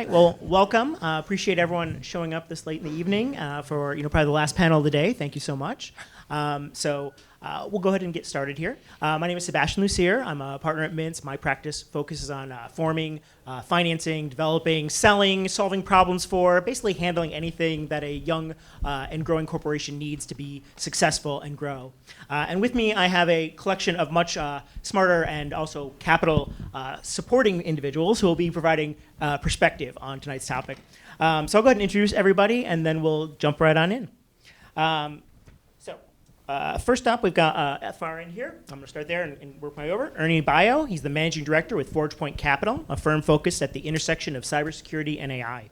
right, well, welcome. Appreciate everyone showing up this late in the evening for probably the last panel of the day. Thank you so much. We'll go ahead and get started here. My name is Sebastian Lucer. I'm a partner at Minse. My practice focuses on forming, financing, developing, selling, solving problems for, basically handling anything that a young and growing corporation needs to be successful and grow. And with me, I have a collection of much smarter and also capital supporting individuals who will be providing perspective on tonight's topic. So I'll go ahead and introduce everybody, and then we'll jump right on in. First up, we've got at far end here. I'm going to start there and work my way over. Ernie Bio, he's the managing director with ForgePoint Capital, a firm focused at the intersection of cybersecurity and AI.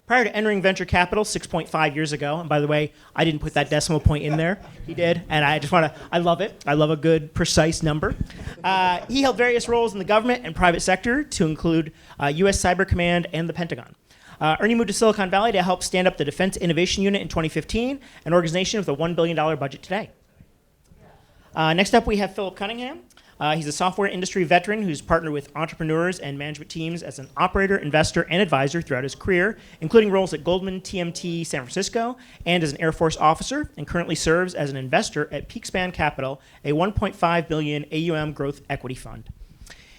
Prior to entering venture capital 6.5 years ago, and by the way, I didn't put that decimal point in there. He did, and I love it. I love a good, precise number. He held various roles in the government and private sector to include U.S. Cyber Command and the Pentagon. Ernie moved to Silicon Valley to help stand up the Defense Innovation Unit in 2015, an organization with a $1 billion budget today. Next up, we have Philip Cunningham. He's a software industry veteran who's partnered with entrepreneurs and management teams as an operator, investor, and advisor throughout his career, including roles at Goldman, TMT, San Francisco, and as an Air Force officer, and currently serves as an investor at PeakSpan Capital, a $1.5 billion AUM growth equity fund.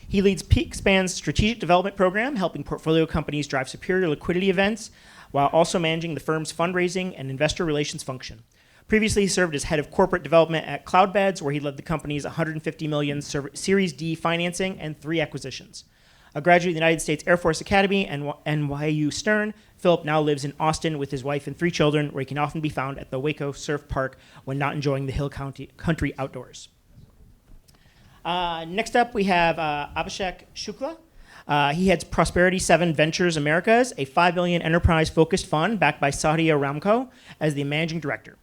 He leads PeakSpan's strategic development program, helping portfolio companies drive superior liquidity events, while also managing the firm's fundraising and investor relations function. Previously, he served as head of corporate development at Cloudbeds, where he led the company's $150 million Series D financing and 3 acquisitions. A graduate of the United States Air Force Academy and NYU Stern, Philip now lives in Austin with his wife and 3 children, where he can often be found at the Waco Surf Park when not enjoying the hill country outdoors. Next up, we have Abhishek Shukla. He heads Prosperity7 Ventures Americas, a $5 billion enterprise-focused fund backed by Saudi Aramco, as the managing director.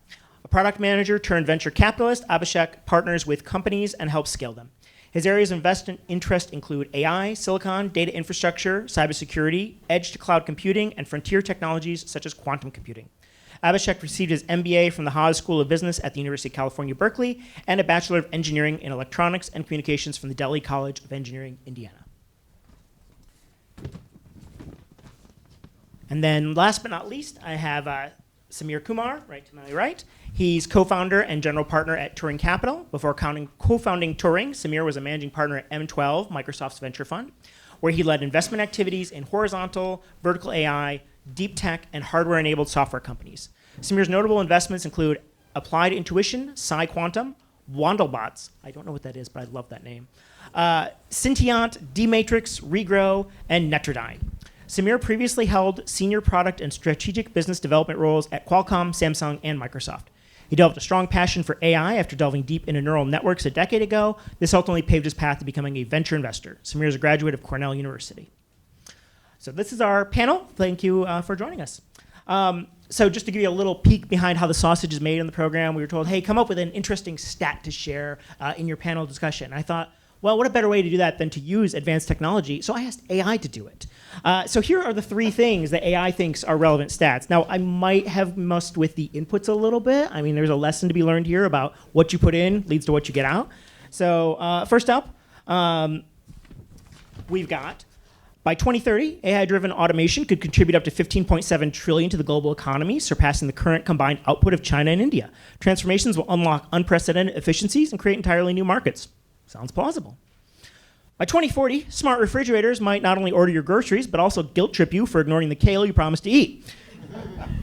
A product manager turned venture capitalist, Abhishek partners with companies and helps scale them. His areas of investment interest include AI, silicon, data infrastructure, cybersecurity, edge-to-cloud computing, and frontier technologies such as quantum computing. Abhishek received his MBA from the Haas School of Business at the University of California, Berkeley, and a Bachelor of Engineering in Electronics and Communications from the Delhi College of Engineering, Indiana. And then last but not least, I have Samir Kumar, right to my right. He's co-founder and general partner at Turing Capital. Before co-founding Turing, Samir was a managing partner at M12, Microsoft's venture fund, where he led investment activities in horizontal, vertical AI, deep tech, and hardware-enabled software companies. Samir's notable investments include Applied Intuition, PsiQuantum, Wandelbots, I don't know what that is, but I love that name, Sentient, D-Matrix, Regrow, and Netrodyne. Samir previously held senior product and strategic business development roles at Qualcomm, Samsung, and Microsoft. He developed a strong passion for AI after delving deep into neural networks a decade ago. This ultimately paved his path to becoming a venture investor. Samir is a graduate of Cornell University. So this is our panel. Thank you for joining us. So just to give you a little peek behind how the sausage is made in the program, we were told, hey, come up with an interesting stat to share in your panel discussion. I thought, well, what a better way to do that than to use advanced technology? So I asked AI to do it. So here are the 3 things that AI thinks are relevant stats. Now, I might have messed with the inputs a little bit. I mean, there's a lesson to be learned here about what you put in leads to what you get out. So first up, we've got, by 2030, AI-driven automation could contribute up to $15.7 trillion to the global economy, surpassing the current combined output of China and India. Transformations will unlock unprecedented efficiencies and create entirely new markets. Sounds plausible. By 2040, smart refrigerators might not only order your groceries, but also guilt trip you for ignoring the kale you promised to eat.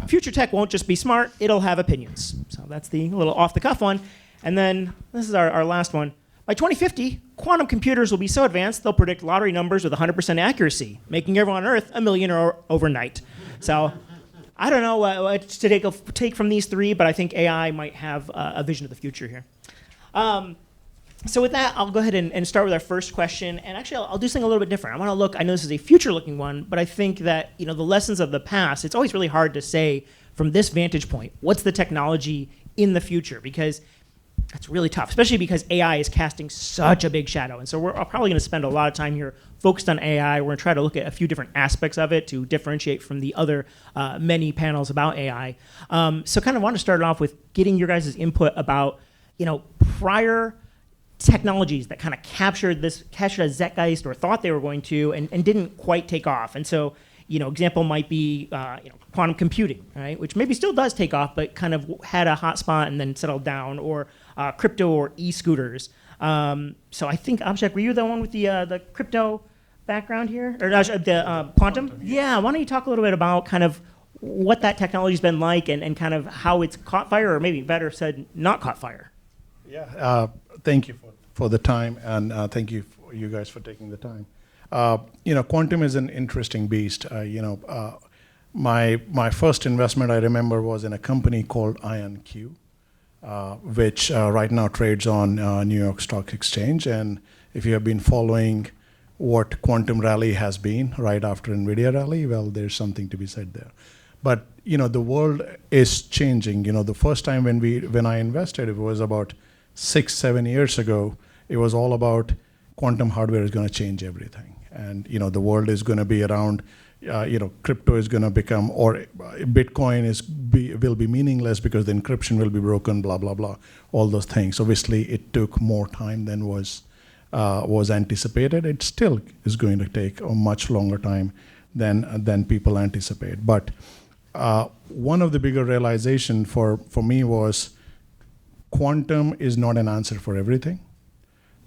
Future tech won't just be smart, it'll have opinions. So that's the little off-the-cuff one. And then this is our last one. By 2050, quantum computers will be so advanced, they'll predict lottery numbers with 100% accuracy, making everyone on Earth a millionaire overnight. So I don't know what to take from these 3, but I think AI might have a vision of the future here. So with that, I'll go ahead and start with our first question. And actually, I'll do something a little bit different. I know this is a future-looking one, but I think that the lessons of the past, it's always really hard to say from this vantage point, what's the technology in the future? Because that's really tough, especially because AI is casting such a big shadow. And so we're probably going to spend a lot of time here focused on AI. We're going to try to look at a few different aspects of it to differentiate from the other many panels about AI. So kind of want to start off with getting your guys' input about prior technologies that kind of captured a zeitgeist or thought they were going to and didn't quite take off. And so example might be quantum computing, right? Which maybe still does take off, but kind of had a hot spot and then settled down, or crypto or e-scooters. So I think, Abhishek, were you the one with the crypto background here? Or the quantum? Yeah, why don't you talk a little bit about kind of what that technology's been like and kind of how it's caught fire, or maybe better said, not caught fire. Yeah, thank you for the time, and thank you you guys for taking the time. Quantum is an interesting beast. My first investment I remember was in a company called IonQ, which right now trades on New York Stock Exchange. And if you have been following what quantum rally has been right after NVIDIA rally, well, there's something to be said there. But the world is changing. The first time when I invested, it was about 6-7 years ago. It was all about quantum hardware is going to change everything, and the world is going to be around. Crypto is going to become, or Bitcoin will be meaningless because the encryption will be broken. Blah blah blah. All those things. Obviously, it took more time than was anticipated. It still is going to take a much longer time than people anticipate. But one of the bigger realization for me was quantum is not an answer for everything.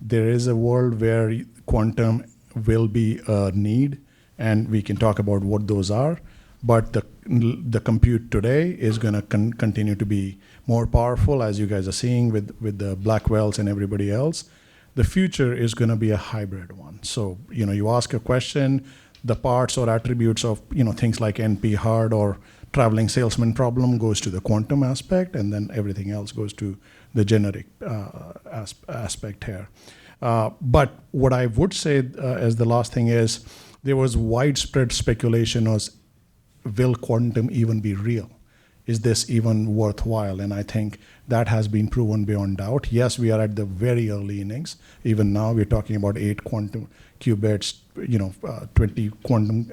There is a world where quantum will be a need, and we can talk about what those are. But the compute today is going to continue to be more powerful, as you guys are seeing with the Blackwells and everybody else. The future is going to be a hybrid one. So you ask a question, the parts or attributes of things like NP hard or traveling salesman problem goes to the quantum aspect, and then everything else goes to the generic aspect here. But what I would say as the last thing is, there was widespread speculation as, will quantum even be real? Is this even worthwhile? And I think that has been proven beyond doubt. Yes, we are at the very early innings. Even now, we're talking about 8 quantum qubits, 20 quantum,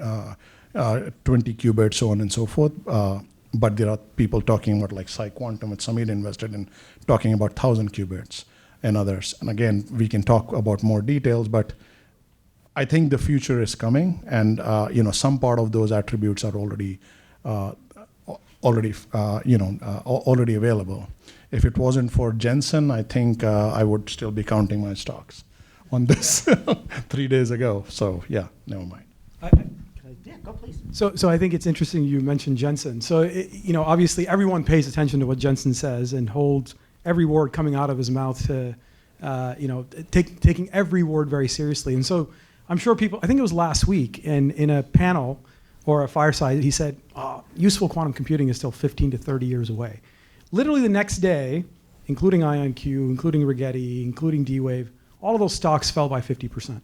20 qubits, so on and so forth. But there are people talking about like PsiQuantum, which Samir invested in, talking about 1,000 qubits and others. And again, we can talk about more details, but I think the future is coming, and some part of those attributes are already available. If it wasn't for Jensen, I think I would still be counting my stocks on this 3 days ago. So yeah, never mind. Yeah, go please. So I think it's interesting you mentioned Jensen. So obviously everyone pays attention to what Jensen says and holds every word coming out of his mouth to taking every word very seriously. And so I'm sure people, I think it was last week in a panel or a fireside, he said, useful quantum computing is still 15 to 30 years away. Literally the next day, including IonQ, including Rigetti, including D-Wave, all of those stocks fell by 50%,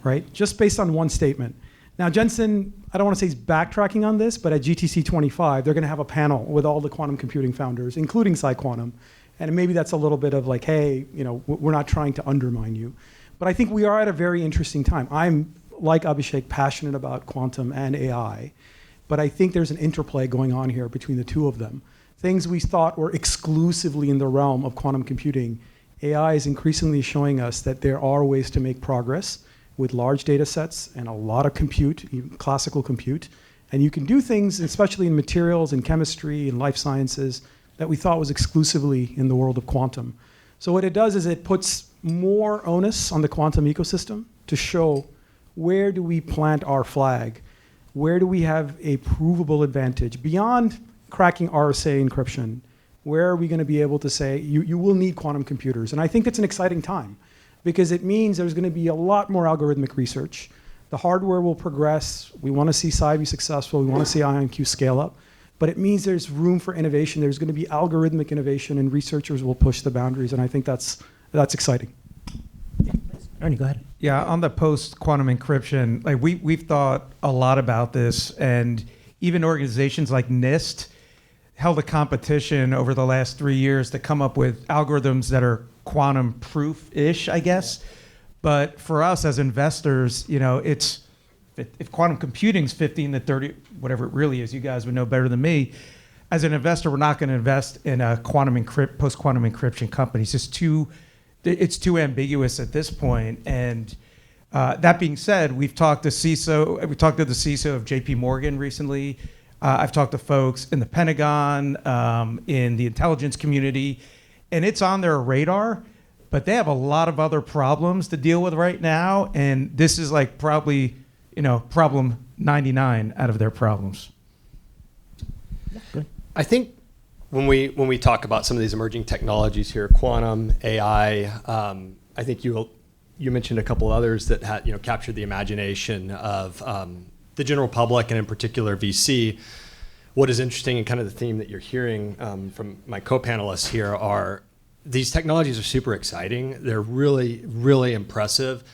right? Just based on one statement. Now, Jensen, I don't want to say he's backtracking on this, but at GTC 25, they're going to have a panel with all the quantum computing founders, including PsiQuantum. And maybe that's a little bit of like, hey, we're not trying to undermine you. But I think we are at a very interesting time. I'm, like Abhishek, passionate about quantum and AI. But I think there's an interplay going on here between the two of them. Things we thought were exclusively in the realm of quantum computing, AI is increasingly showing us that there are ways to make progress with large data sets and a lot of compute, even classical compute. And you can do things, especially in materials and chemistry and life sciences, that we thought was exclusively in the world of quantum. So what it does is it puts more onus on the quantum ecosystem to show where do we plant our flag? Where do we have a provable advantage? Beyond cracking RSA encryption, where are we going to be able to say, you will need quantum computers? And I think it's an exciting time, because it means there's going to be a lot more algorithmic research. The hardware will progress. We want to see Psi be successful. We want to see IonQ scale up. But it means there's room for innovation. There's going to be algorithmic innovation, and researchers will push the boundaries. And I think that's exciting. Yeah, Ernie, go ahead. Yeah, on the post-quantum encryption, like we've thought a lot about this, and even organizations like NIST held a competition over the last 3 years to come up with algorithms that are quantum proof-ish, I guess. But for us as investors, it's if quantum computing's 15 to 30, whatever it really is, you guys would know better than me. As an investor, we're not going to invest in a post-quantum encryption company. It's too ambiguous at this point. And That being said, we talked to the CISO of JP Morgan recently. I've talked to folks in the Pentagon, in the intelligence community, and it's on their radar, but they have a lot of other problems to deal with right now, and this is like probably, problem 99 out of their problems. I think when we talk about some of these emerging technologies here, quantum, AI, I think you mentioned a couple others that had captured the imagination of the general public and in particular VC. What is interesting and kind of the theme that you're hearing from my co-panelists here are these technologies are super exciting. They're really, really impressive,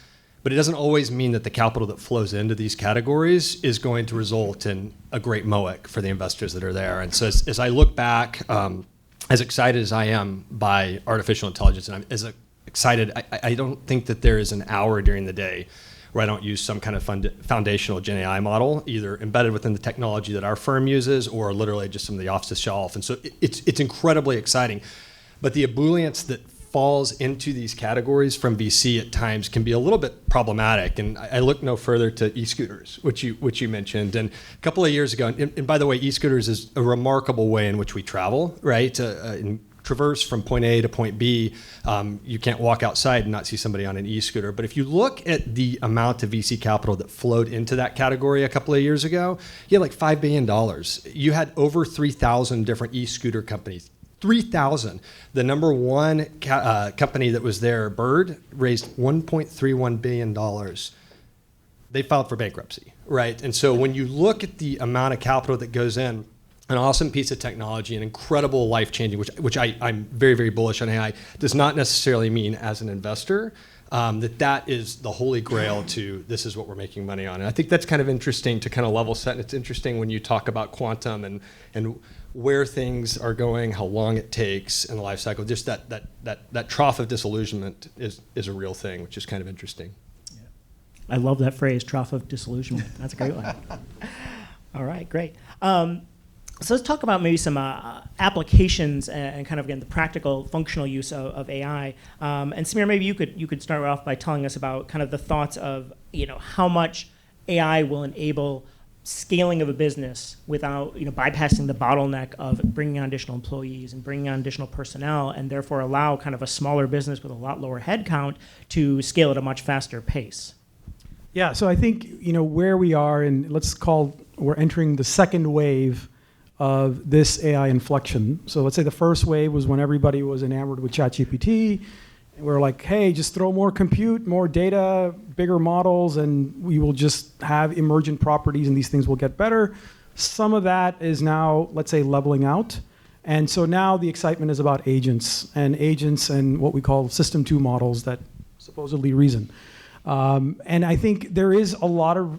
but it doesn't always mean that the capital that flows into these categories is going to result in a great MOIC for the investors that are there. And so as I look back, as excited as I am by artificial intelligence, and I'm as excited, I don't think that there is an hour during the day where I don't use some kind of foundational Gen AI model, either embedded within the technology that our firm uses or literally just some of the off the shelf. And so it's incredibly exciting. But the ebullience that falls into these categories from VC at times can be a little bit problematic. And I look no further to e-scooters, which you mentioned. And a couple of years ago, and by the way, e-scooters is a remarkable way in which we travel, right? In traverse from point A to point B, you can't walk outside and not see somebody on an e-scooter. But if you look at the amount of VC capital that flowed into that category a couple of years ago, you had like $5 billion. You had over 3,000 different e-scooter companies. 3,000. The number one company that was there, Bird, raised $1.31 billion. They filed for bankruptcy, right? And so when you look at the amount of capital that goes in, an awesome piece of technology, an incredible life-changing, which I'm very, very bullish on AI, does not necessarily mean as an investor that is the holy grail to this is what we're making money on. And I think that's kind of interesting to kind of level set. And it's interesting when you talk about quantum and where things are going, how long it takes in the life cycle. Just that trough of disillusionment is a real thing, which is kind of interesting. Yeah. I love that phrase, trough of disillusionment. That's a great one. All right, great. So let's talk about maybe some applications and kind of, again, the practical, functional use of AI. And Samir, maybe you could start off by telling us about kind of the thoughts of how much AI will enable scaling of a business without bypassing the bottleneck of bringing on additional employees and bringing on additional personnel, and therefore allow kind of a smaller business with a lot lower headcount to scale at a much faster pace. Yeah, so I think where we are, and we're entering the second wave of this AI inflection. So let's say the first wave was when everybody was enamored with ChatGPT. We're like, hey, just throw more compute, more data, bigger models, and we will just have emergent properties and these things will get better. Some of that is now, let's say, leveling out. And so now the excitement is about agents and what we call system 2 models that supposedly reason. And I think there is a lot of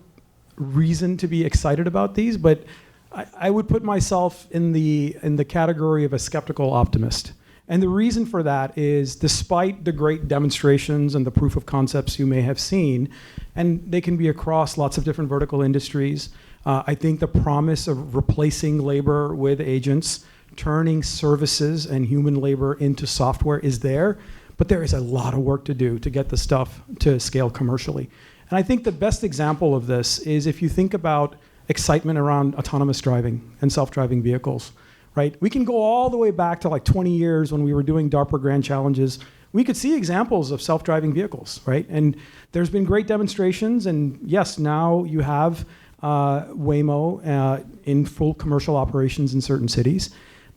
reason to be excited about these, but I would put myself in the category of a skeptical optimist. And the reason for that is, despite the great demonstrations and the proof of concepts you may have seen, and they can be across lots of different vertical industries, I think the promise of replacing labor with agents, turning services and human labor into software is there, but there is a lot of work to do to get the stuff to scale commercially. And I think the best example of this is if you think about excitement around autonomous driving and self-driving vehicles, right? We can go all the way back to like 20 years when we were doing DARPA Grand Challenges. We could see examples of self-driving vehicles, right? And there's been great demonstrations, and yes, now you have Waymo in full commercial operations in certain cities.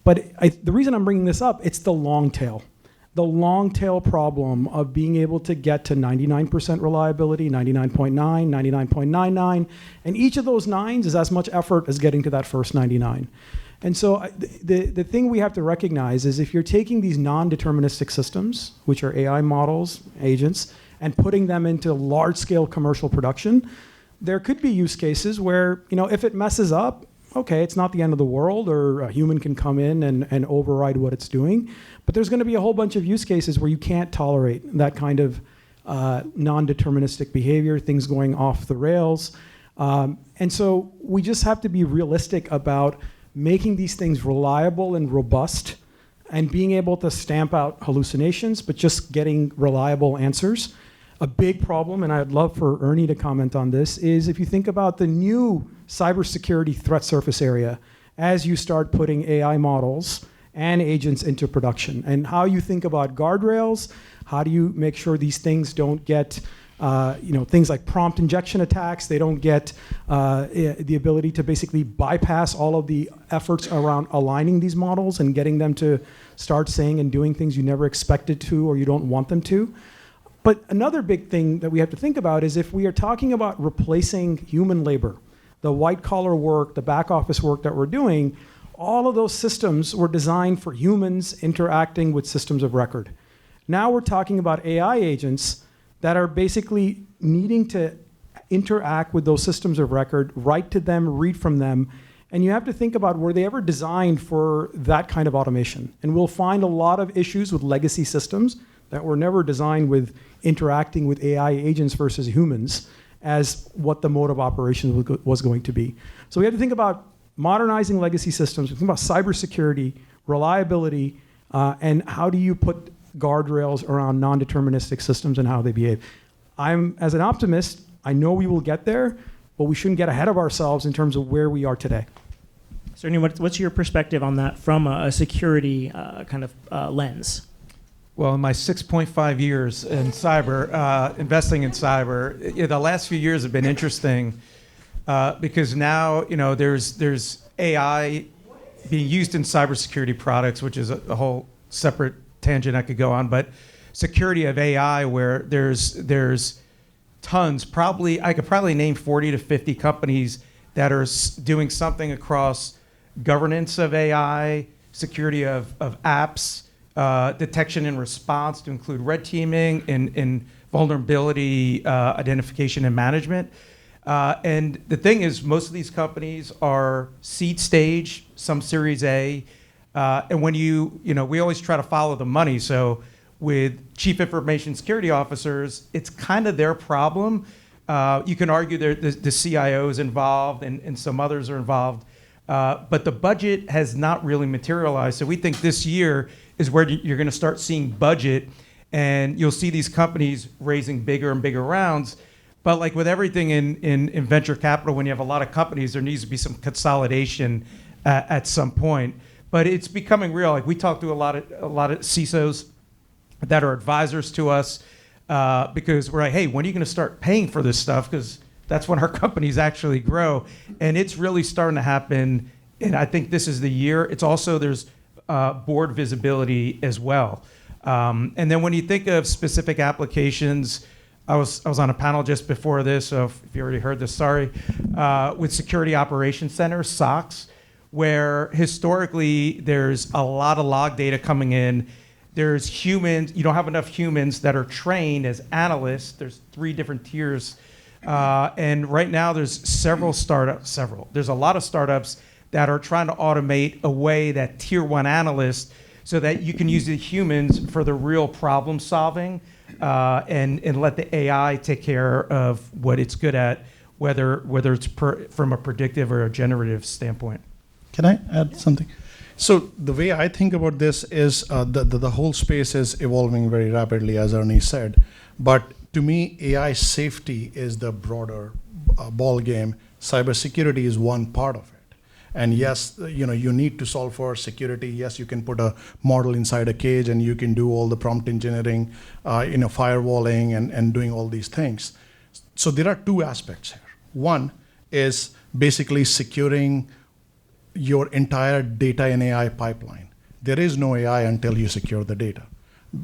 But the reason I'm bringing this up, it's the long tail. The long tail problem of being able to get to 99% reliability, 99.9, 99.99, and each of those nines is as much effort as getting to that first 99. And so the thing we have to recognize is if you're taking these non-deterministic systems, which are AI models, agents, and putting them into large-scale commercial production, there could be use cases where, if it messes up, okay, it's not the end of the world, or a human can come in and override what it's doing. But there's going to be a whole bunch of use cases where you can't tolerate that kind of non-deterministic behavior, things going off the rails. And so we just have to be realistic about making these things reliable and robust and being able to stamp out hallucinations, but just getting reliable answers. a big problem, and I'd love for Ernie to comment on this, is if you think about the new cybersecurity threat surface area as you start putting AI models and agents into production, and how you think about guardrails, how do you make sure these things don't get things like prompt injection attacks, they don't get the ability to basically bypass all of the efforts around aligning these models and getting them to start saying and doing things you never expected to or you don't want them to. But another big thing that we have to think about is if we are talking about replacing human labor, the white collar work, the back office work that we're doing, all of those systems were designed for humans interacting with systems of record. Now we're talking about AI agents that are basically needing to interact with those systems of record, write to them, read from them, and you have to think about, were they ever designed for that kind of automation? And we'll find a lot of issues with legacy systems that were never designed with interacting with AI agents versus humans as what the mode of operation was going to be. So we have to think about modernizing legacy systems, we think about cybersecurity, reliability, and how do you put guardrails around non-deterministic systems and how they behave. As an optimist, I know we will get there, but we shouldn't get ahead of ourselves in terms of where we are today. So, Ernie, what's your perspective on that from a security kind of lens? Well, in my 6.5 years in cyber, investing in cyber, the last few years have been interesting because now there's AI being used in cybersecurity products, which is a whole separate tangent I could go on. But security of AI, where there's tons, I could probably name 40 to 50 companies that are doing something across governance of AI, security of apps, detection and response to include red teaming and vulnerability identification and management. And the thing is, most of these companies are seed stage, some Series A. And when we always try to follow the money. So with chief information security officers, it's kind of their problem. You can argue the CIO is involved and some others are involved. But the budget has not really materialized. So we think this year is where you're going to start seeing budget, and you'll see these companies raising bigger and bigger rounds. But like with everything in venture capital, when you have a lot of companies, there needs to be some consolidation at some point. But it's becoming real. Like we talk to a lot of CISOs that are advisors to us because we're like, hey, when are you going to start paying for this stuff? Because that's when our companies actually grow, and it's really starting to happen. And I think this is the year. It's also there's board visibility as well. And then when you think of specific applications, I was on a panel just before this, so if you already heard this, sorry, with Security Operations Center, SOCs, where historically there's a lot of log data coming in. There's humans, you don't have enough humans that are trained as analysts. There's 3 different tiers. And right now there's there's a lot of startups that are trying to automate away that tier 1 analyst so that you can use the humans for the real problem solving and let the AI take care of what it's good at, whether it's from a predictive or a generative standpoint. Can I add something? So the way I think about this is the whole space is evolving very rapidly, as Ernie said. But to me, AI safety is the broader ball game. Cybersecurity is one part of it. And yes, you need to solve for security. Yes, you can put a model inside a cage and you can do all the prompt engineering, firewalling and doing all these things. So there are 2 aspects here. One is basically securing your entire data and AI pipeline. There is no AI until you secure the data.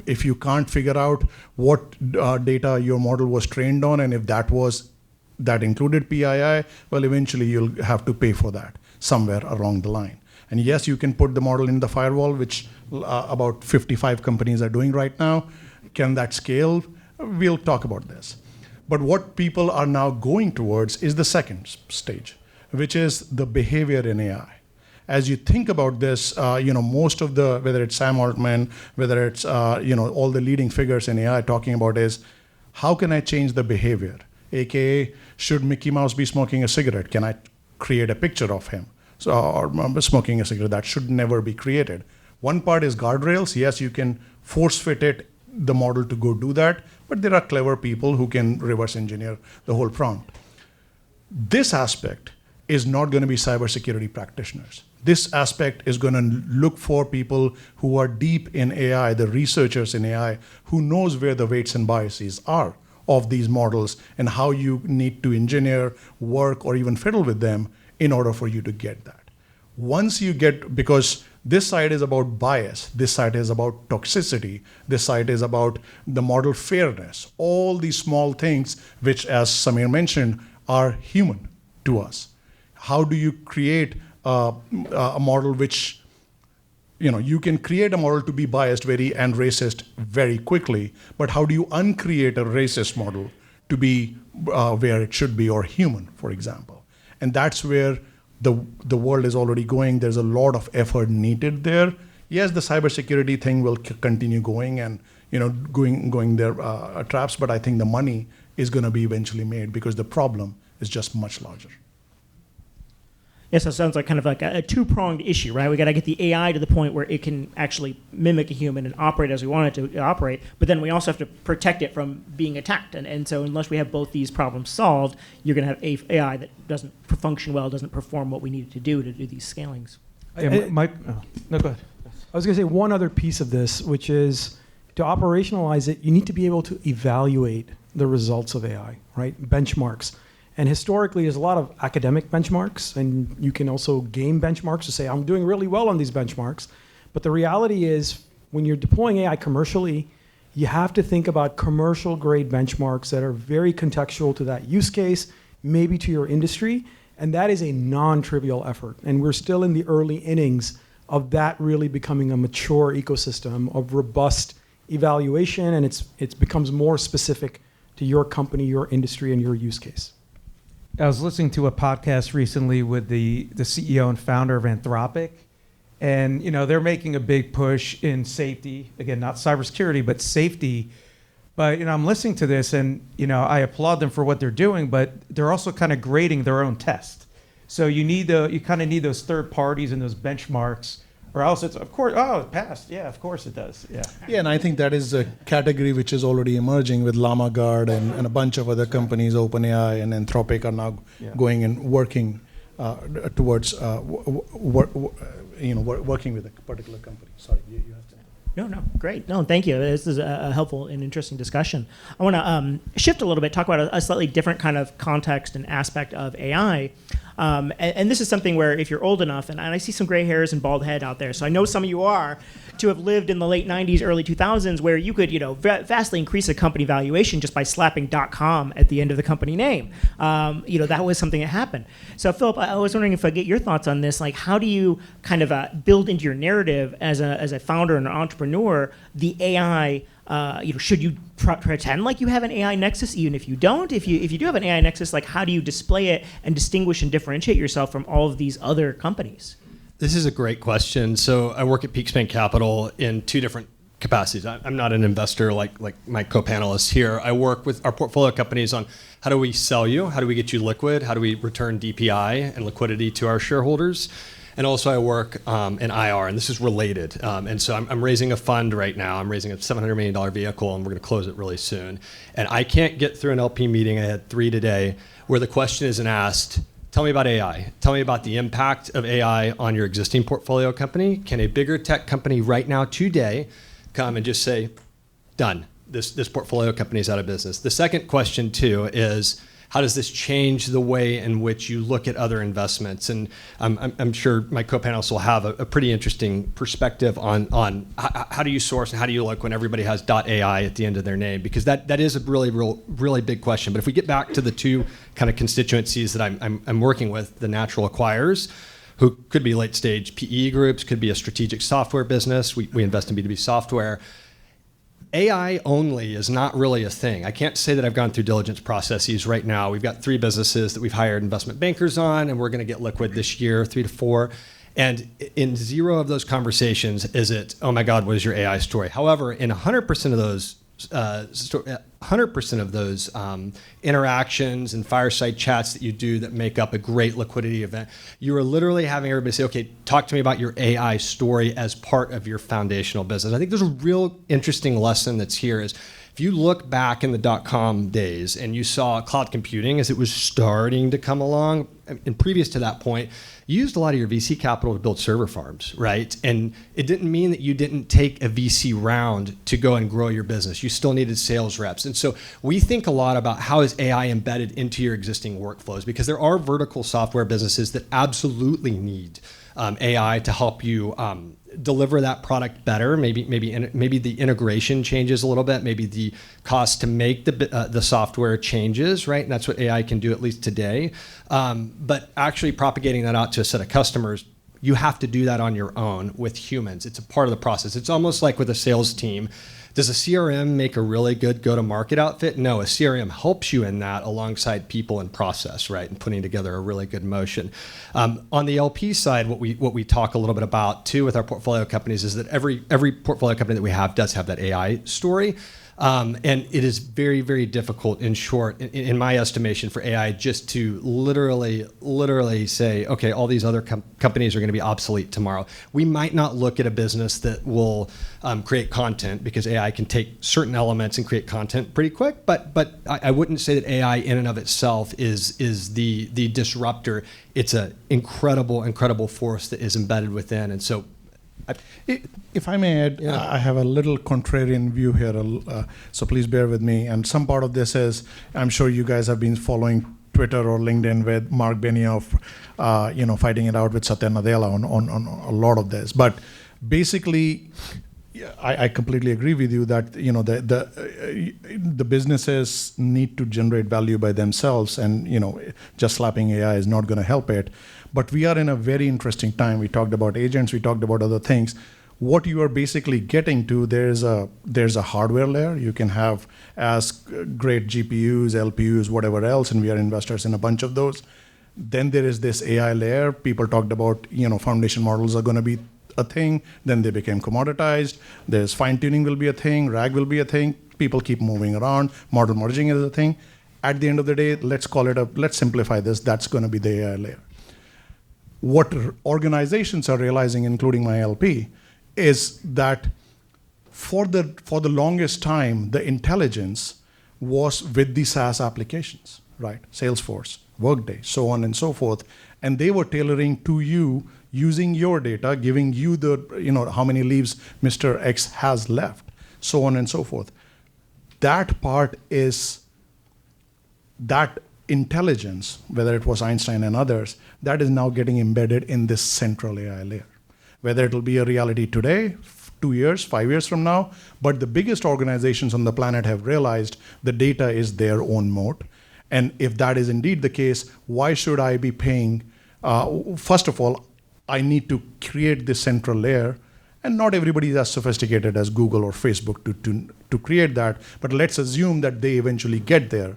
If you can't figure out what data your model was trained on, and if that included PII, well, eventually you'll have to pay for that somewhere along the line. And yes, you can put the model in the firewall, which about 55 companies are doing right now. Can that scale? We'll talk about this. But what people are now going towards is the second stage, which is the behavior in AI. As you think about this, most of whether it's Sam Altman, whether it's all the leading figures in AI talking about is, how can I change the behavior? AKA, should Mickey Mouse be smoking a cigarette? Can I create a picture of him? Or smoking a cigarette? That should never be created. One part is guardrails. Yes, you can force fit it the model to go do that, but there are clever people who can reverse engineer the whole prompt. This aspect is not going to be cybersecurity practitioners. This aspect is going to look for people who are deep in AI, the researchers in AI, who knows where the weights and biases are of these models and how you need to engineer, work, or even fiddle with them in order for you to get that. Once you get, because this side is about bias, this side is about toxicity, this side is about the model fairness, all these small things which, as Samir mentioned, are human to us. How do you create a model which, you can create a model to be biased and racist very quickly, but how do you uncreate a racist model to be where it should be, or human, for example? And that's where the world is already going. There's a lot of effort needed there. Yes, the cybersecurity thing will continue going and going their traps, but I think the money is going to be eventually made because the problem is just much larger. Yes, so it sounds like kind of like a two-pronged issue, right? We got to get the AI to the point where it can actually mimic a human and operate as we want it to operate, but then we also have to protect it from being attacked. And so unless we have both these problems solved, you're going to have AI that doesn't function well, doesn't perform what we need it to do these scalings. No, go ahead. I was going to say one other piece of this, which is to operationalize it, you need to be able to evaluate the results of AI, right? Benchmarks. And historically, there's a lot of academic benchmarks, and you can also game benchmarks to say, I'm doing really well on these benchmarks. But the reality is, when you're deploying AI commercially, you have to think about commercial grade benchmarks that are very contextual to that use case, maybe to your industry, and that is a non-trivial effort. And we're still in the early innings of that really becoming a mature ecosystem of robust evaluation, and it becomes more specific to your company, your industry, and your use case. I was listening to a podcast recently with the CEO and founder of Anthropic, and they're making a big push in safety. Again, not cybersecurity, but safety. But I'm listening to this, and I applaud them for what they're doing, but they're also kind of grading their own test. So you kind of need those third parties and those benchmarks, or else it's, of course, it passed. Yeah, of course it does. Yeah. Yeah, and I think that is a category which is already emerging with Llama Guard and a bunch of other companies, OpenAI and Anthropic, are now going and working towards working with a particular company. Sorry, you have to. No, great. No, thank you. This is a helpful and interesting discussion. I want to shift a little bit, talk about a slightly different kind of context and aspect of AI. And this is something where if you're old enough, and I see some gray hairs and bald head out there, so I know some of you are, to have lived in the late 90s, early 2000s, where you could vastly increase a company valuation just by slapping .com at the end of the company name. That was something that happened. So Philip, I was wondering if I get your thoughts on this. Like, how do you kind of build into your narrative as a founder and an entrepreneur the AI? Should you pretend like you have an AI nexus, even if you don't? If you do have an AI nexus, like, how do you display it and distinguish and differentiate yourself from all of these other companies? This is a great question. So I work at PeakSpan Capital in two different capacities. I'm not an investor like my co-panelists here. I work with our portfolio companies on how do we sell you, how do we get you liquid, how do we return DPI and liquidity to our shareholders. And also I work in IR, and this is related. And so I'm raising a fund right now. I'm raising a $700 million vehicle, and we're going to close it really soon. And I can't get through an LP meeting, I had 3 today, where the question isn't asked, tell me about AI. Tell me about the impact of AI on your existing portfolio company. Can a bigger tech company right now, today, come and just say, done, this portfolio company is out of business? The second question, too, is how does this change the way in which you look at other investments? And I'm sure my co-panelists will have a pretty interesting perspective on how do you source and how do you look when everybody has .ai at the end of their name? Because that is a really big question. But if we get back to the two kind of constituencies that I'm working with, the natural acquirers, who could be late stage PE groups, could be a strategic software business. We invest in B2B software. AI only is not really a thing. I can't say that I've gone through diligence processes right now. We've got 3 businesses that we've hired investment bankers on, and we're going to get liquid this year, 3 to 4. And in 0 of those conversations is it, oh my God, what is your AI story? However, in 100% of those 100% of those interactions and fireside chats that you do that make up a great liquidity event, you are literally having everybody say, okay, talk to me about your AI story as part of your foundational business. I think there's a real interesting lesson that's here is if you look back in the dot-com days and you saw cloud computing as it was starting to come along, and previous to that point, you used a lot of your VC capital to build server farms, right? And it didn't mean that you didn't take a VC round to go and grow your business. You still needed sales reps. And so we think a lot about how is AI embedded into your existing workflows, because there are vertical software businesses that absolutely need AI to help you deliver that product better. Maybe the integration changes a little bit. Maybe the cost to make the software changes, right? And that's what AI can do, at least today. But actually propagating that out to a set of customers, you have to do that on your own with humans. It's a part of the process. It's almost like with a sales team. Does a CRM make a really good go-to-market outfit? No, a CRM helps you in that alongside people and process, right, and putting together a really good motion. On the LP side, what we talk a little bit about too with our portfolio companies is that every portfolio company that we have does have that AI story. And it is very, very difficult, in short, in my estimation, for AI just to literally say, okay, all these other companies are going to be obsolete tomorrow. We might not look at a business that will create content, because AI can take certain elements and create content pretty quick. But I wouldn't say that AI in and of itself is the disruptor. It's an incredible force that is embedded within. And so, if I may add, I have a little contrarian view here, so please bear with me. And some part of this is, I'm sure you guys have been following Twitter or LinkedIn with Mark Benioff, fighting it out with Satya Nadella on a lot of this. But basically, I completely agree with you that the businesses need to generate value by themselves, and just slapping AI is not going to help it. But we are in a very interesting time. We talked about agents, we talked about other things. What you are basically getting to, there's a hardware layer. You can have as great GPUs, LPUs, whatever else, and we are investors in a bunch of those. Then there is this AI layer. People talked about, foundation models are going to be a thing. Then they became commoditized. There's fine-tuning will be a thing. RAG will be a thing. People keep moving around. Model merging is a thing. At the end of the day, let's simplify this. That's going to be the AI layer. What organizations are realizing, including my LP, is that for the longest time, the intelligence was with the SaaS applications, right? Salesforce, Workday, so on and so forth. And they were tailoring to you, using your data, giving you how many leaves Mr. X has left, so on and so forth. That part is that intelligence, whether it was Einstein and others, that is now getting embedded in this central AI layer. Whether it will be a reality today, 2 years, 5 years from now, but the biggest organizations on the planet have realized the data is their own moat. And if that is indeed the case, why should I be paying? First of all, I need to create this central layer, and not everybody is as sophisticated as Google or Facebook to create that, but let's assume that they eventually get there.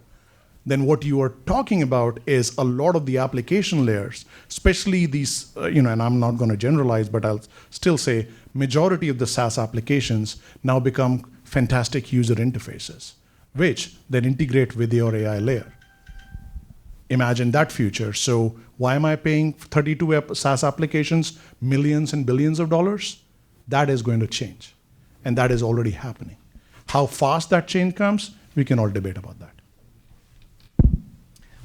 Then what you are talking about is a lot of the application layers, especially these, and I'm not going to generalize, but I'll still say majority of the SaaS applications now become fantastic user interfaces, which then integrate with your AI layer. Imagine that future. So why am I paying 32 SaaS applications, millions and billions of dollars? That is going to change. And that is already happening. How fast that change comes, we can all debate about that.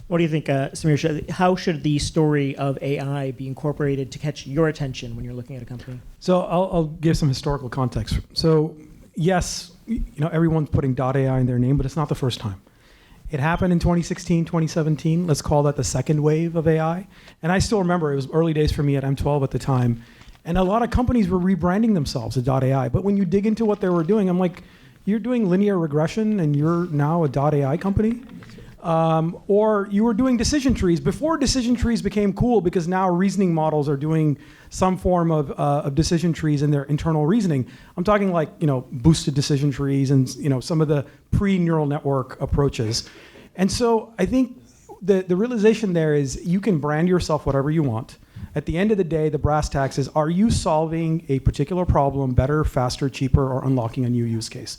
What do you think, Samir? How should the story of AI be incorporated to catch your attention when you're looking at a company? So I'll give some historical context. So yes, everyone's putting .ai in their name, but it's not the first time. It happened in 2016, 2017. Let's call that the second wave of AI. And I still remember, it was early days for me at M12 at the time. And a lot of companies were rebranding themselves as .ai. But when you dig into what they were doing, I'm like, you're doing linear regression and you're now a .ai company? Or you were doing decision trees before decision trees became cool, because now reasoning models are doing some form of decision trees in their internal reasoning. I'm talking like, boosted decision trees and, some of the pre-neural network approaches. And so I think the realization there is you can brand yourself whatever you want. At the end of the day, the brass tacks is, are you solving a particular problem better, faster, cheaper, or unlocking a new use case?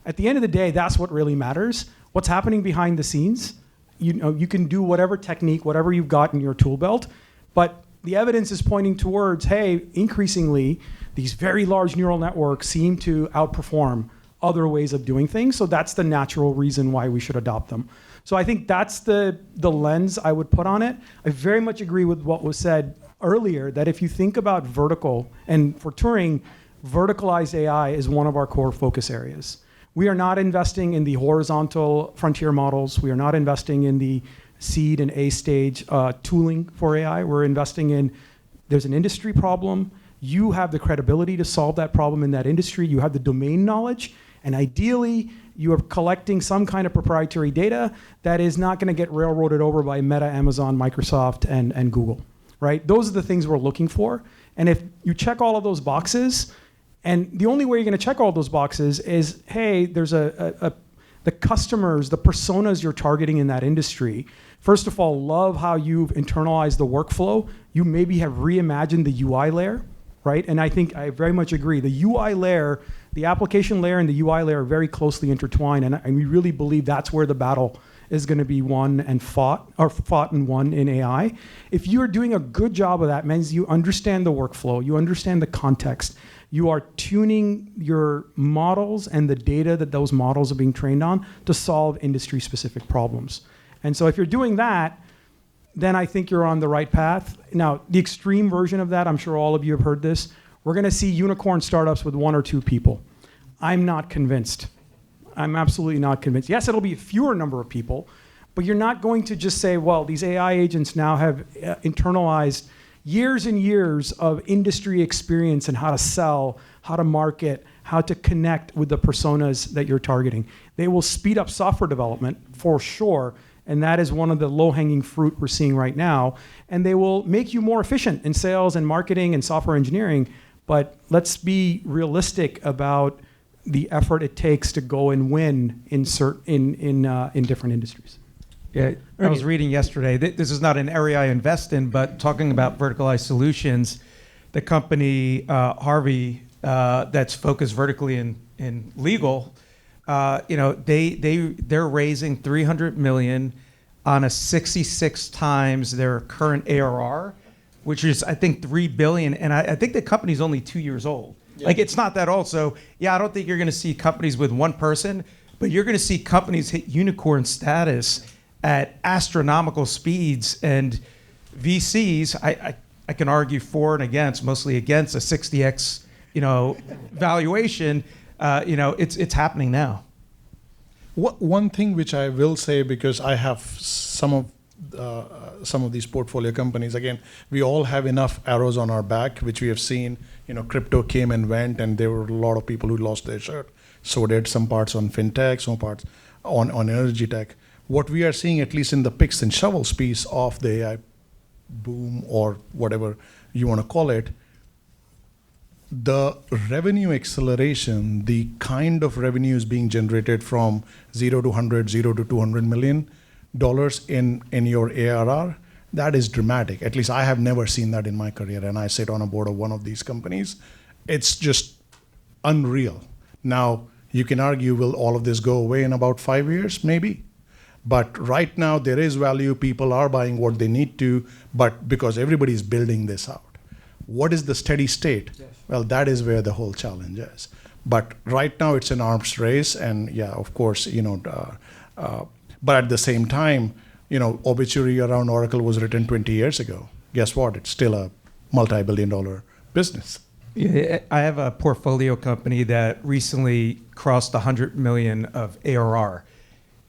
At the end of the day, that's what really matters. What's happening behind the scenes, you can do whatever technique, whatever you've got in your tool belt, but the evidence is pointing towards, hey, increasingly, these very large neural networks seem to outperform other ways of doing things. So that's the natural reason why we should adopt them. So I think that's the lens I would put on it. I very much agree with what was said earlier, that if you think about vertical, and for Turing, verticalized AI is one of our core focus areas. We are not investing in the horizontal frontier models. We are not investing in the seed and A stage tooling for AI. We're investing in, there's an industry problem. You have the credibility to solve that problem in that industry. You have the domain knowledge. And ideally, you are collecting some kind of proprietary data that is not going to get railroaded over by Meta, Amazon, Microsoft, and Google, right? Those are the things we're looking for. And if you check all of those boxes, and the only way you're going to check all those boxes is, hey, there's the customers, the personas you're targeting in that industry, first of all, love how you've internalized the workflow. You maybe have reimagined the UI layer, right? And I think I very much agree. The UI layer, the application layer and the UI layer are very closely intertwined, and we really believe that's where the battle is going to be won and fought and won in AI. If you're doing a good job of that, means you understand the workflow, you understand the context, you are tuning your models and the data that those models are being trained on to solve industry-specific problems. And so if you're doing that, then I think you're on the right path. Now, the extreme version of that, I'm sure all of you have heard this, we're going to see unicorn startups with 1 or 2 people. I'm not convinced. I'm absolutely not convinced. Yes, it'll be a fewer number of people, but you're not going to just say, well, these AI agents now have internalized years and years of industry experience in how to sell, how to market, how to connect with the personas that you're targeting. They will speed up software development for sure, and that is one of the low-hanging fruit we're seeing right now. And they will make you more efficient in sales and marketing and software engineering, but let's be realistic about the effort it takes to go and win in different industries. Yeah, I was reading yesterday. This is not an area I invest in, but talking about verticalized solutions, the company Harvey that's focused vertically in legal, they're raising $300 million on a 66 times their current ARR, which is I think $3 billion, and I think the company's only 2 years old. Yeah. Like it's not that old. So yeah, I don't think you're going to see companies with one person, but you're going to see companies hit unicorn status at astronomical speeds, and VCs, I can argue for and against, mostly against a 60x, valuation. It's happening now. One thing which I will say, because I have some of these portfolio companies, again, we all have enough arrows on our back, which we have seen. Crypto came and went, and there were a lot of people who lost their shirt. So did some parts on fintech, some parts on energy tech. What we are seeing, at least in the picks and shovels piece of the AI boom, or whatever you want to call it, the revenue acceleration, the kind of revenues being generated from 0 to 100, 0 to $200 million in your ARR, that is dramatic. At least I have never seen that in my career, and I sit on a board of one of these companies. It's just unreal. Now, you can argue, will all of this go away in about 5 years? Maybe. But right now, there is value. People are buying what they need to, but because everybody's building this out. What is the steady state? Yes. Well, that is where the whole challenge is. But right now, it's an arms race, and yeah, of course, but at the same time, obituary around Oracle was written 20 years ago. Guess what? It's still a multi-billion-dollar business. Yeah, I have a portfolio company that recently crossed 100 million of ARR.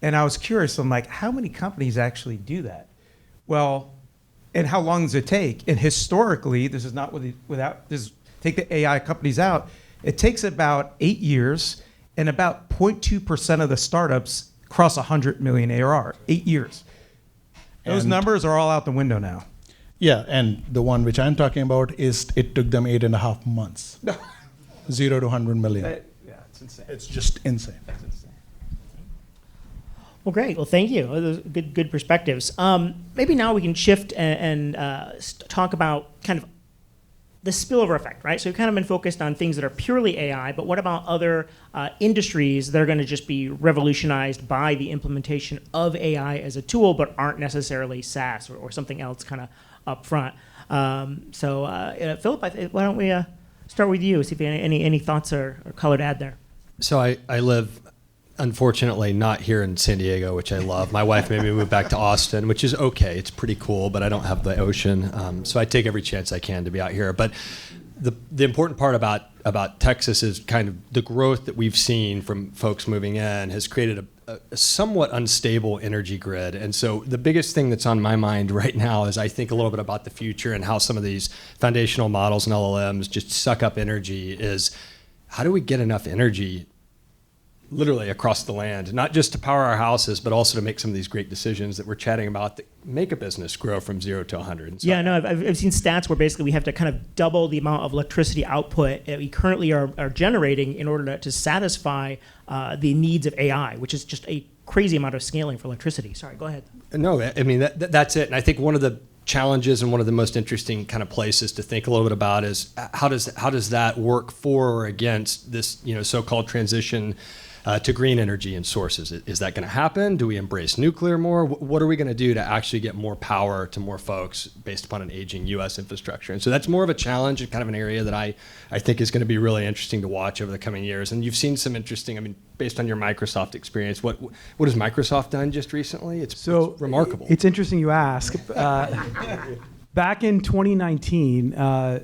And I was curious, I'm like, how many companies actually do that? Well, and how long does it take? And historically, this is not take the AI companies out, it takes about 8 years, and about 0.2% of the startups cross 100 million ARR, 8 years. Those numbers are all out the window now. Yeah, and the one which I'm talking about is it took them 8.5 months. 0 to 100 million. Yeah, it's insane. It's just insane. That's insane. Well, great. Well, thank you. Those are good perspectives. Maybe now we can shift and talk about kind of the spillover effect, right? So we've kind of been focused on things that are purely AI, but what about other industries that are going to just be revolutionized by the implementation of AI as a tool, but aren't necessarily SaaS or something else kind of up front? Philip, why don't we start with you, see if you have any thoughts or color to add there. So I live, unfortunately, not here in San Diego, which I love. My wife made me move back to Austin, which is okay. It's pretty cool, but I don't have the ocean. So I take every chance I can to be out here. But the important part about Texas is kind of the growth that we've seen from folks moving in has created a somewhat unstable energy grid. And so the biggest thing that's on my mind right now as I think a little bit about the future and how some of these foundational models and LLMs just suck up energy is how do we get enough energy literally across the land, not just to power our houses, but also to make some of these great decisions that we're chatting about that make a business grow from 0 to 100. So yeah, no, I've seen stats where basically we have to kind of double the amount of electricity output that we currently are generating in order to satisfy the needs of AI, which is just a crazy amount of scaling for electricity. Sorry, go ahead. No, I mean, that's it. And I think one of the challenges and one of the most interesting kind of places to think a little bit about is how does that work for or against this so-called transition to green energy and sources. Is that going to happen? Do we embrace nuclear more? What are we going to do to actually get more power to more folks based upon an aging U.S. infrastructure? And so that's more of a challenge and kind of an area that I think is going to be really interesting to watch over the coming years. And you've seen some interesting, based on your Microsoft experience, what has Microsoft done just recently? It's remarkable. It's interesting you ask. Back in 2019, I'll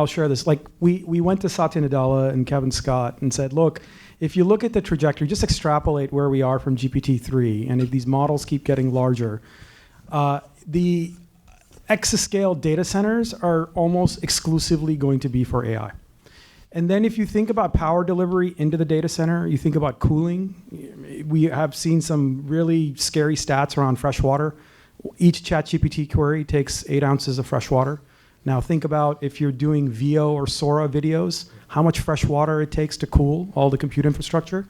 share this. We went to Satya Nadella and Kevin Scott and said, look, if you look at the trajectory, just extrapolate where we are from GPT-3, and if these models keep getting larger, the exascale data centers are almost exclusively going to be for AI. And then if you think about power delivery into the data center, you think about cooling. We have seen some really scary stats around fresh water. Each ChatGPT query takes 8 ounces of fresh water. Now think about if you're doing VO or Sora videos, how much fresh water it takes to cool all the compute infrastructure.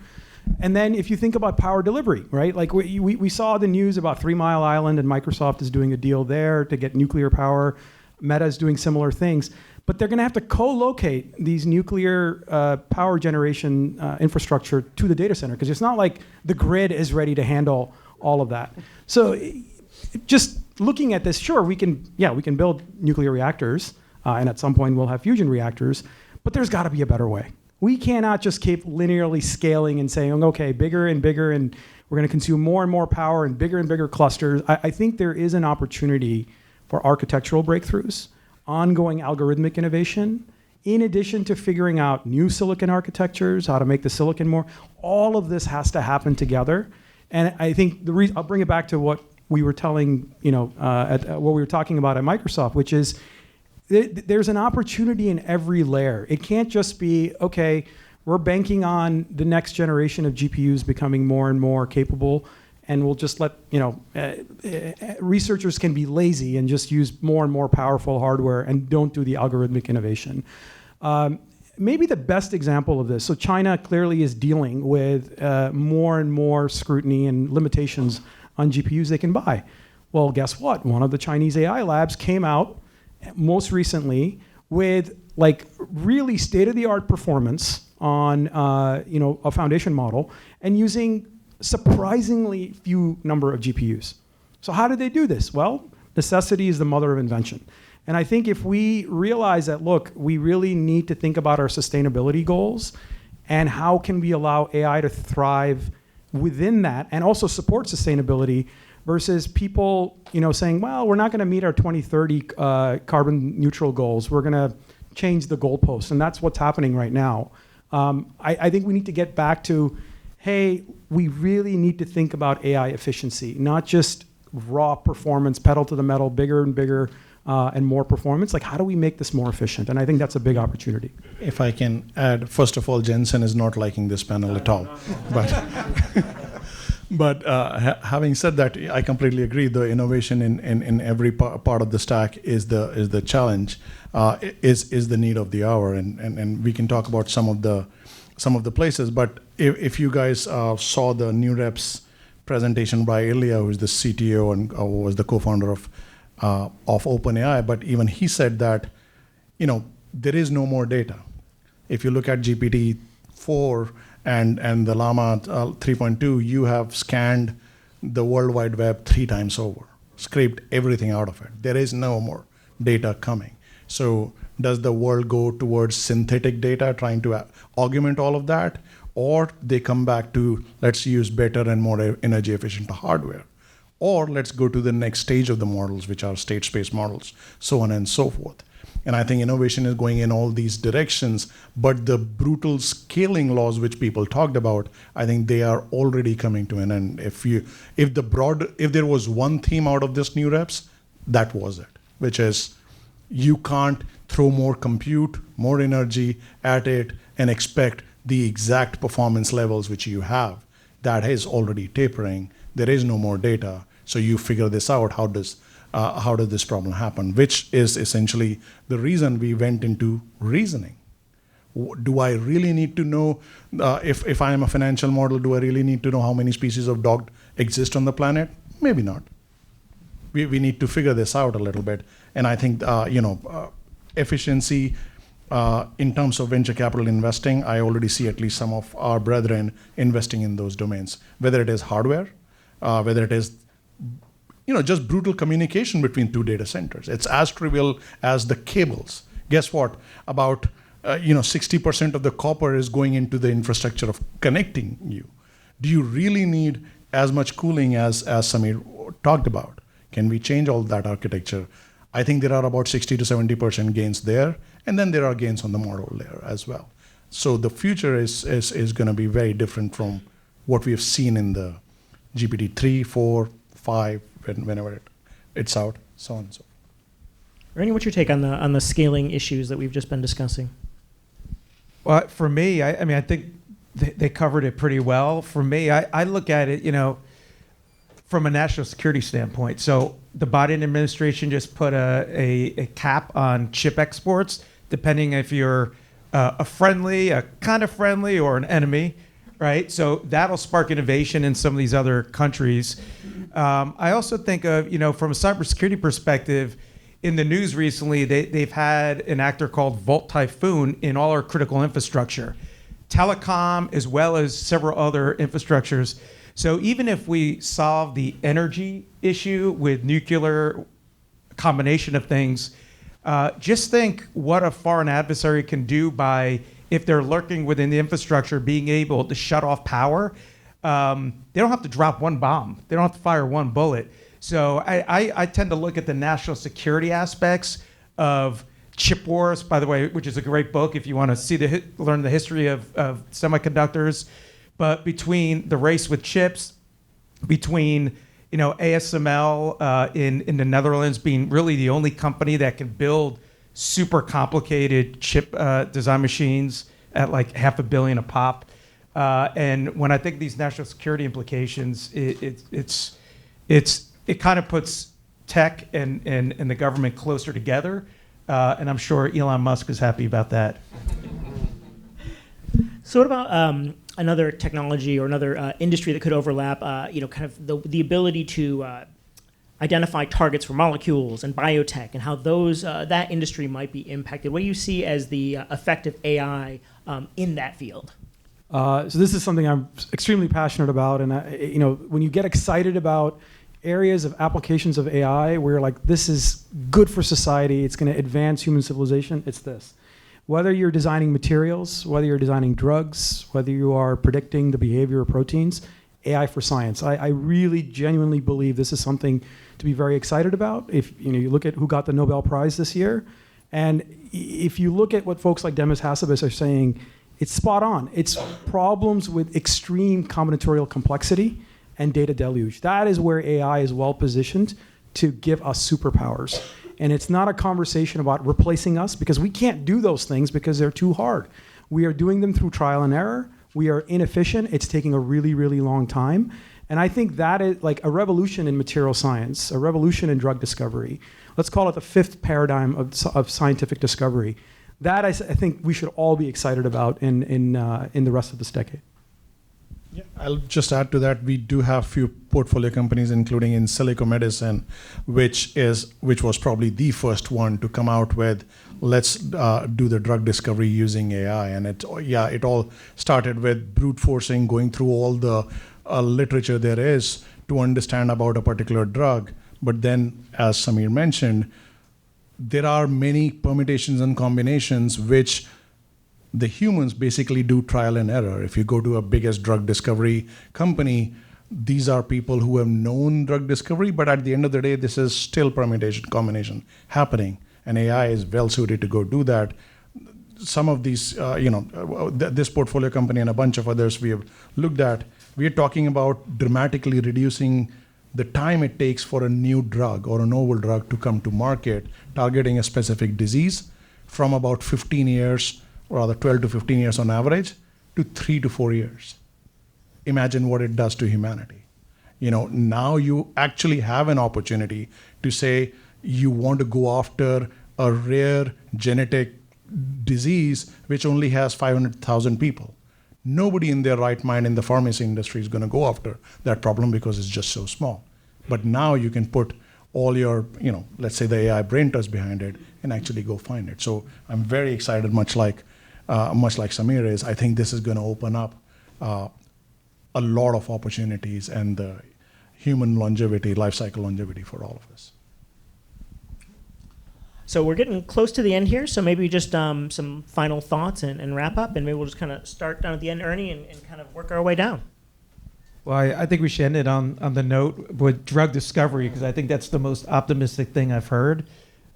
And then if you think about power delivery, right? Like we saw the news about 3 Mile Island and Microsoft is doing a deal there to get nuclear power. Meta is doing similar things. But they're going to have to co-locate these nuclear power generation infrastructure to the data center because it's not like the grid is ready to handle all of that. So just looking at this, sure, we can build nuclear reactors, and at some point we'll have fusion reactors, but there's got to be a better way. We cannot just keep linearly scaling and saying, okay, bigger and bigger, and we're going to consume more and more power and bigger clusters. I think there is an opportunity for architectural breakthroughs, ongoing algorithmic innovation, in addition to figuring out new silicon architectures, how to make the silicon more. All of this has to happen together. And I think I'll bring it back to what we were telling, what we were talking about at Microsoft, which is there's an opportunity in every layer. It can't just be, okay, we're banking on the next generation of GPUs becoming more and more capable, and we'll just let, researchers can be lazy and just use more and more powerful hardware and don't do the algorithmic innovation. Maybe the best example of this, so China clearly is dealing with more and more scrutiny and limitations on GPUs they can buy. Well, guess what? One of the Chinese AI labs came out most recently with really state-of-the-art performance on a foundation model and using surprisingly few number of GPUs. So how did they do this? Well, necessity is the mother of invention. And I think if we realize that, look, we really need to think about our sustainability goals and how can we allow AI to thrive within that and also support sustainability versus people saying, well, we're not going to meet our 2030 carbon neutral goals. We're going to change the goalposts. And that's what's happening right now. I think we need to get back to, hey, we really need to think about AI efficiency, not just raw performance, pedal to the metal, bigger and bigger and more performance. How do we make this more efficient? And I think that's a big opportunity. If I can add, first of all, Jensen is not liking this panel at all. But having said that, I completely agree. The innovation in every part of the stack is the challenge, is the need of the hour, and we can talk about some of the places. But if you guys saw the New Reps presentation by Ilya, who is the CTO and was the co-founder of OpenAI, but even he said that there is no more data. If you look at GPT-4 and the Llama 3.2, you have scanned the World Wide Web 3 times over, scraped everything out of it. There is no more data coming. So does the world go towards synthetic data, trying to augment all of that? Or they come back to, let's use better and more energy efficient hardware. Or let's go to the next stage of the models, which are state space models, so on and so forth. And I think innovation is going in all these directions, but the brutal scaling laws which people talked about, I think they are already coming to an end. If there was one theme out of this new reps, that was it, which is you can't throw more compute, more energy at it and expect the exact performance levels which you have. That is already tapering. There is no more data. So you figure this out. How does this problem happen? Which is essentially the reason we went into reasoning. Do I really need to know, if I am a financial model, do I really need to know how many species of dog exist on the planet? Maybe not. We need to figure this out a little bit. And I think, efficiency in terms of venture capital investing, I already see at least some of our brethren investing in those domains, whether it is hardware, whether it is just brutal communication between two data centers. It's as trivial as the cables. Guess what? About 60% of the copper is going into the infrastructure of connecting you. Do you really need as much cooling as Samir talked about? Can we change all that architecture? I think there are about 60 to 70% gains there, and then there are gains on the model layer as well. So the future is going to be very different from what we have seen in the GPT 3, 4, 5, whenever it's out, so on and so forth. Ernie, what's your take on the scaling issues that we've just been discussing? Well, for me, I think they covered it pretty well. For me, I look at it, from a national security standpoint. So the Biden administration just put a cap on chip exports, depending if you're a kind of friendly, or an enemy, right? So that'll spark innovation in some of these other countries. I also think of, from a cybersecurity perspective, in the news recently, they've had an actor called Volt Typhoon in all our critical infrastructure, telecom, as well as several other infrastructures. So even if we solve the energy issue with nuclear combination of things, just think what a foreign adversary can do by, if they're lurking within the infrastructure, being able to shut off power. They don't have to drop one bomb. They don't have to fire one bullet. So I tend to look at the national security aspects of chip wars, by the way, which is a great book if you want to see learn the history of semiconductors. But between the race with chips, between ASML in the Netherlands being really the only company that can build super complicated chip design machines at like $500 million a pop, and when I think these national security implications, it kind of puts tech and the government closer together, and I'm sure Elon Musk is happy about that. So what about another technology or another industry that could overlap, kind of the ability to identify targets for molecules and biotech, and how those that industry might be impacted? What do you see as the effect of AI in that field? So this is something I'm extremely passionate about, and when you get excited about areas of applications of AI where you're like, this is good for society, it's going to advance human civilization, it's this. Whether you're designing materials, whether you're designing drugs, whether you are predicting the behavior of proteins, AI for science. I really genuinely believe this is something to be very excited about. If you look at who got the Nobel Prize this year, and if you look at what folks like Demis Hassabis are saying, it's spot on. It's problems with extreme combinatorial complexity and data deluge. That is where AI is well positioned to give us superpowers. And it's not a conversation about replacing us, because we can't do those things because they're too hard. We are doing them through trial and error. We are inefficient. It's taking a really, really long time. And I think that is like a revolution in material science, a revolution in drug discovery. Let's call it the fifth paradigm of scientific discovery. That I think we should all be excited about in the rest of this decade. Yeah, I'll just add to that. We do have few portfolio companies, including in silico medicine, which was probably the first one to come out with let's do the drug discovery using AI. And it all started with brute forcing, going through all the literature there is to understand about a particular drug. But then, as Samir mentioned, there are many permutations and combinations which the humans basically do trial and error. If you go to a biggest drug discovery company, these are people who have known drug discovery, but at the end of the day, this is still permutation combination happening, and AI is well suited to go do that. Some of these, this portfolio company and a bunch of others we have looked at, we are talking about dramatically reducing the time it takes for a new drug or a novel drug to come to market, targeting a specific disease, from about 15 years, or rather 12 to 15 years on average, to 3 to 4 years. Imagine what it does to humanity. Now you actually have an opportunity to say you want to go after a rare genetic disease which only has 500,000 people. Nobody in their right mind in the pharmacy industry is going to go after that problem because it's just so small. But now you can put all your, let's say the AI brain trust behind it and actually go find it. So I'm very excited, much like Samir is. I think this is going to open up a lot of opportunities and the human longevity, life cycle longevity for all of us. So we're getting close to the end here, so maybe just some final thoughts and wrap up, and maybe we'll just kind of start down at the end, Ernie, and kind of work our way down. Well, I think we should end it on the note with drug discovery, because I think that's the most optimistic thing I've heard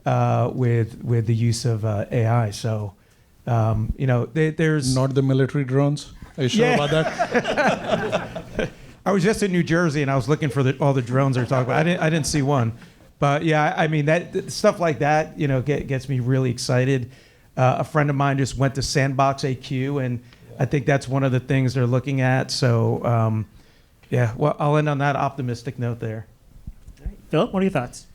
with the use of AI. So, there's... Not the military drones? Are you sure about that? I was just in New Jersey, and I was looking for all the drones they're talking about. I didn't see one. But yeah, I mean, that stuff like that, gets me really excited. A friend of mine just went to Sandbox AQ, and I think that's one of the things they're looking at. So, well, I'll end on that optimistic note there. All right. Philip, what are your thoughts?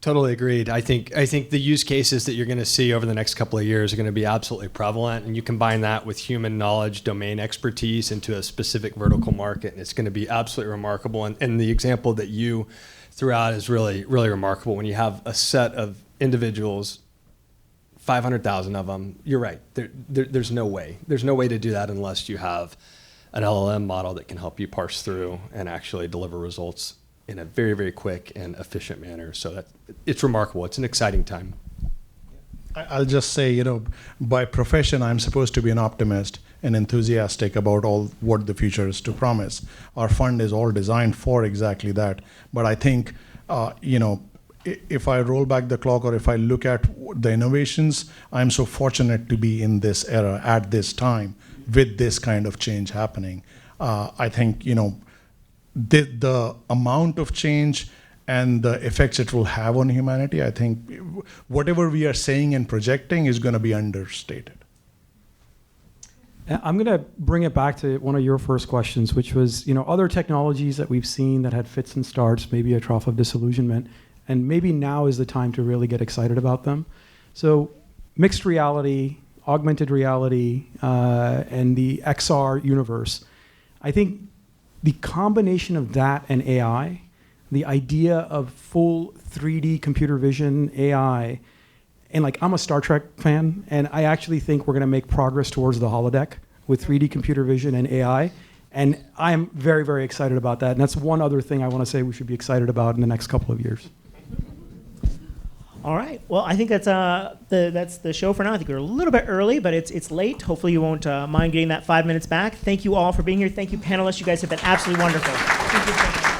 Totally agreed. I think the use cases that you're going to see over the next couple of years are going to be absolutely prevalent, and you combine that with human knowledge, domain expertise into a specific vertical market, and it's going to be absolutely remarkable. And the example that you threw out is really, really remarkable. When you have a set of individuals, 500,000 of them, you're right. There's no way. There's no way to do that unless you have an LLM model that can help you parse through and actually deliver results in a very, very quick and efficient manner. So it's remarkable. It's an exciting time. I'll just say, by profession, I'm supposed to be an optimist and enthusiastic about all what the future is to promise. Our fund is all designed for exactly that. But I think, if I roll back the clock or if I look at the innovations, I'm so fortunate to be in this era at this time with this kind of change happening. I think, the amount of change and the effects it will have on humanity, I think whatever we are saying and projecting is going to be understated. I'm going to bring it back to one of your first questions, which was, other technologies that we've seen that had fits and starts, maybe a trough of disillusionment, and maybe now is the time to really get excited about them. So mixed reality, augmented reality, and the XR universe. I think the combination of that and AI, the idea of full 3D computer vision AI, and I'm a Star Trek fan, and I actually think we're going to make progress towards the holodeck with 3D computer vision and AI, and I'm very, very excited about that. And that's one other thing I want to say we should be excited about in the next couple of years. All right. Well, I think that's the show for now. I think we're a little bit early, but it's late. Hopefully you won't mind getting that 5 minutes back. Thank you all for being here. Thank you, panelists. You guys have been absolutely wonderful. Thank you so much.